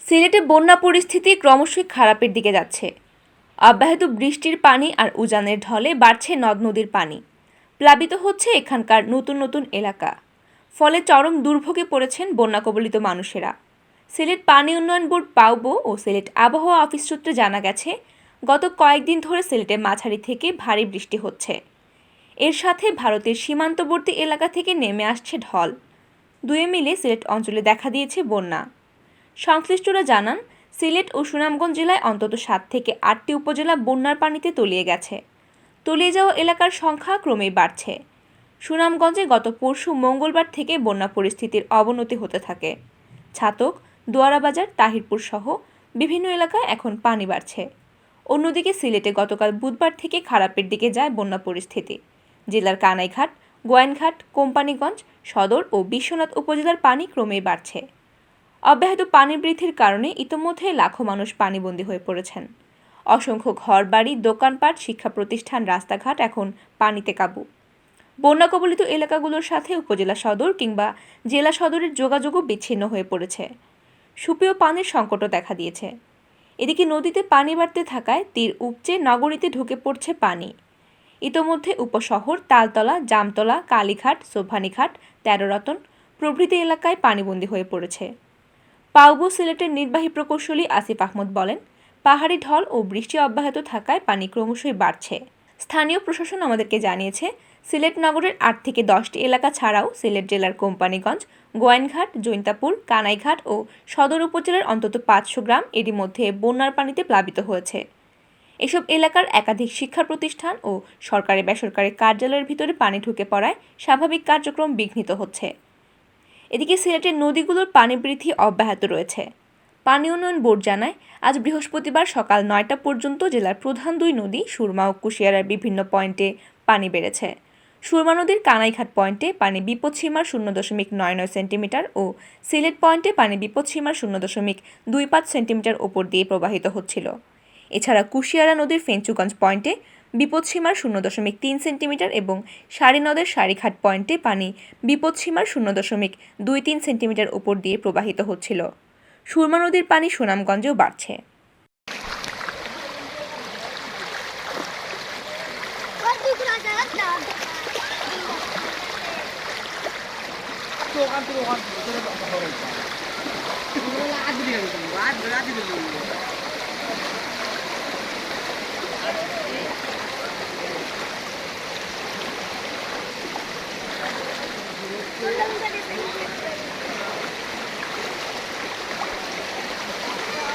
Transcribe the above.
সিলেটে বন্যা পরিস্থিতি ক্রমশই খারাপের দিকে যাচ্ছে। অব্যাহত বৃষ্টির পানি আর উজানের ঢলে বাড়ছে নদ নদীর পানি, প্লাবিত হচ্ছে এখানকার নতুন নতুন এলাকা। ফলে চরম দুর্ভোগে পড়েছেন বন্যা কবলিত মানুষেরা। সিলেট পানি উন্নয়ন বোর্ড পাউবো ও সিলেট আবহাওয়া অফিস সূত্রে জানা গেছে, গত কয়েকদিন ধরে সিলেটে মাঝারি থেকে ভারী বৃষ্টি হচ্ছে। এর সাথে ভারতের সীমান্তবর্তী এলাকা থেকে নেমে আসছে ঢল। দুয়ে মিলে সিলেট অঞ্চলে দেখা দিয়েছে বন্যা। সংশ্লিষ্টরা জানান, সিলেট ও সুনামগঞ্জ জেলায় অন্তত 7 থেকে 8টি উপজেলা বন্যার পানিতে তলিয়ে গেছে। তলিয়ে যাওয়া এলাকার সংখ্যা ক্রমেই বাড়ছে। সুনামগঞ্জে গত পরশু মঙ্গলবার থেকে বন্যা পরিস্থিতির অবনতি হতে থাকে। ছাতক, দোয়ারাবাজার, তাহিরপুর সহ বিভিন্ন এলাকায় এখন পানি বাড়ছে। অন্যদিকে সিলেটে গতকাল বুধবার থেকে খারাপের দিকে যায় বন্যা পরিস্থিতি। জেলার কানাইঘাট, গোয়াইনঘাট, কোম্পানিগঞ্জ, সদর ও বিশ্বনাথ উপজেলার পানি ক্রমেই বাড়ছে। অব্যাহত পানি বৃদ্ধির কারণে ইতোমধ্যে লাখো মানুষ পানিবন্দী হয়ে পড়েছেন। অসংখ্য ঘরবাড়ি, দোকানপাট, শিক্ষা প্রতিষ্ঠান, রাস্তাঘাট এখন পানিতে কাবু। বন্যা কবলিত এলাকাগুলোর সাথে উপজেলা সদর কিংবা জেলা সদরের যোগাযোগও বিচ্ছিন্ন হয়ে পড়েছে। সুপেয় পানির সংকটও দেখা দিয়েছে। এদিকে নদীতে পানি বাড়তে থাকায় তীর উপচে নগরীতে ঢুকে পড়ছে পানি। ইতোমধ্যে উপশহর তালতলা, জামতলা, কালীঘাট, সোভানীঘাট, 13 রতন প্রভৃতি এলাকায় পানিবন্দী হয়ে পড়েছে। পাউবো সিলেটের নির্বাহী প্রকৌশলী আসিফ আহমদ বলেন, পাহাড়ি ঢল ও বৃষ্টি অব্যাহত থাকায় পানি ক্রমশই বাড়ছে। স্থানীয় প্রশাসন আমাদেরকে জানিয়েছে, সিলেট নগরের 8 থেকে 10টি এলাকা ছাড়াও সিলেট জেলার কোম্পানিগঞ্জ, গোয়াইনঘাট, জৈন্তাপুর, কানাইঘাট ও সদর উপজেলার অন্তত 500 গ্রাম এরই মধ্যে বন্যার পানিতে প্লাবিত হয়েছে। এসব এলাকার একাধিক শিক্ষা প্রতিষ্ঠান ও সরকারি বেসরকারি কার্যালয়ের ভিতরে পানি ঢুকে পড়ায় স্বাভাবিক কার্যক্রম বিঘ্নিত হচ্ছে। এদিকে সিলেটের নদীগুলোর পানি বৃদ্ধি অব্যাহত রয়েছে। পানি উন্নয়ন বোর্ড জানায়, আজ বৃহস্পতিবার সকাল 9টা পর্যন্ত জেলার প্রধান 2 নদী সুরমা ও কুশিয়ারার বিভিন্ন পয়েন্টে পানি বেড়েছে। সুরমা নদীর কানাইঘাট পয়েন্টে পানি বিপদসীমার 0.99 সেন্টিমিটার ও সিলেট পয়েন্টে পানি বিপদসীমার 0.25 সেন্টিমিটার ওপর দিয়ে প্রবাহিত হচ্ছিল। এছাড়া কুশিয়ারা নদীর ফেঞ্চুগঞ্জ পয়েন্টে বিপদসীমার 0.3 সেন্টিমিটার এবং সারি নদের সারিঘাট পয়েন্টে পানি বিপদসীমার 0.23 সেন্টিমিটার ওপর দিয়ে প্রবাহিত হচ্ছিল। সুরমা নদীর পানি সুনামগঞ্জেও বাড়ছে।